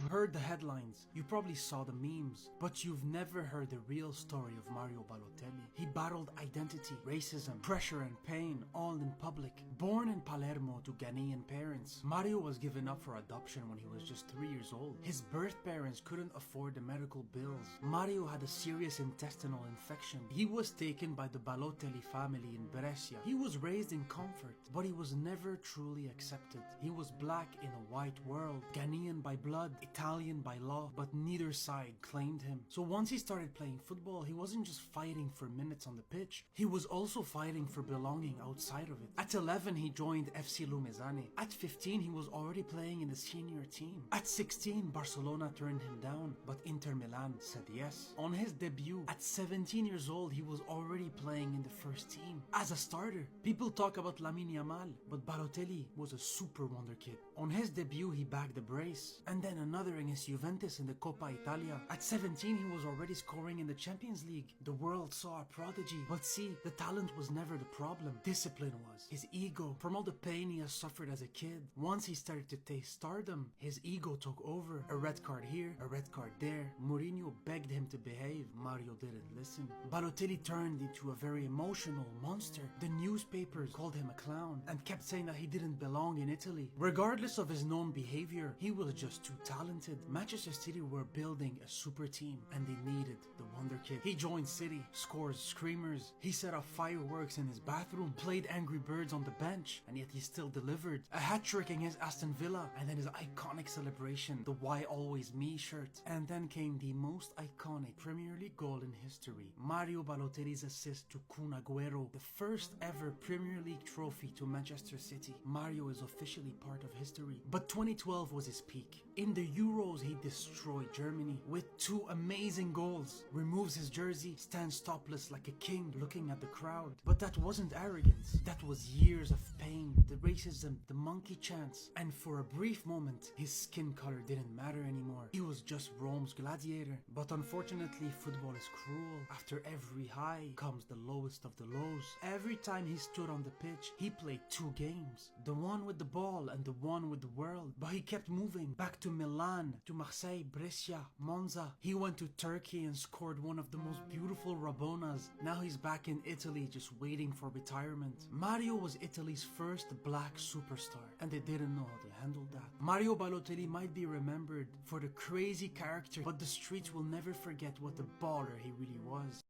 heard the headlines, you probably saw the memes, but you've never heard the real story of Mario Balotelli. He battled identity, racism, pressure and pain, all in public. Born in Palermo to Ghanaian parents, Mario was given up for adoption when he was just 3 years old. His birth parents couldn't afford the medical bills. Mario had a serious intestinal infection. He was taken by the Balotelli family in Brescia. He was raised in comfort, but he was never truly accepted. He was black in a white world, Ghanaian by blood, Italian by law, but neither side claimed him. So once he started playing football, he wasn't just fighting for minutes on the pitch, he was also fighting for belonging outside of it. At 11, he joined FC Lumezane. At 15, he was already playing in the senior team. At 16, Barcelona turned him down, but Inter Milan said yes. On his debut, at 17 years old, he was already playing in the first team as a starter. People talk about Lamine Yamal, but Balotelli was a super wonder kid. On his debut, he bagged a brace, and then another against Juventus in the Coppa Italia. At 17, he was already scoring in the Champions League. The world saw a prodigy. But see, the talent was never the problem. Discipline was. His ego. From all the pain he has suffered as a kid, once he started to taste stardom, his ego took over. A red card here, a red card there. Mourinho begged him to behave. Mario didn't listen. Balotelli turned into a very emotional monster. The newspapers called him a clown and kept saying that he didn't belong in Italy. Regardless of his known behavior, he was just too talented. Manchester City were building a super team and they needed the wonder kid. He joined City, scored screamers, he set off fireworks in his bathroom, played Angry Birds on the bench, and yet he still delivered. A hat-trick against Aston Villa, and then his iconic celebration, the Why Always Me shirt. And then came the most iconic Premier League goal in history, Mario Balotelli's assist to Kun Agüero, the first ever Premier League trophy to Manchester City. Mario is officially part of history. But 2012 was his peak. In the Euros, he destroyed Germany with 2 amazing goals. Removes his jersey, stands topless like a king looking at the crowd. But that wasn't arrogance. That was years of pain, the racism, the monkey chants. And for a brief moment, his skin color didn't matter anymore. He was just Rome's gladiator. But unfortunately, football is cruel. After every high comes the lowest of the lows. Every time he stood on the pitch, he played 2 games. The one with the ball and the one with the world. But he kept moving back to Milan, to Marseille, Brescia, Monza. He went to Turkey and scored one of the most beautiful Rabonas. Now he's back in Italy just waiting for retirement. Mario was Italy's first black superstar and they didn't know how to handle that. Mario Balotelli might be remembered for the crazy character, but the streets will never forget what a baller he really was.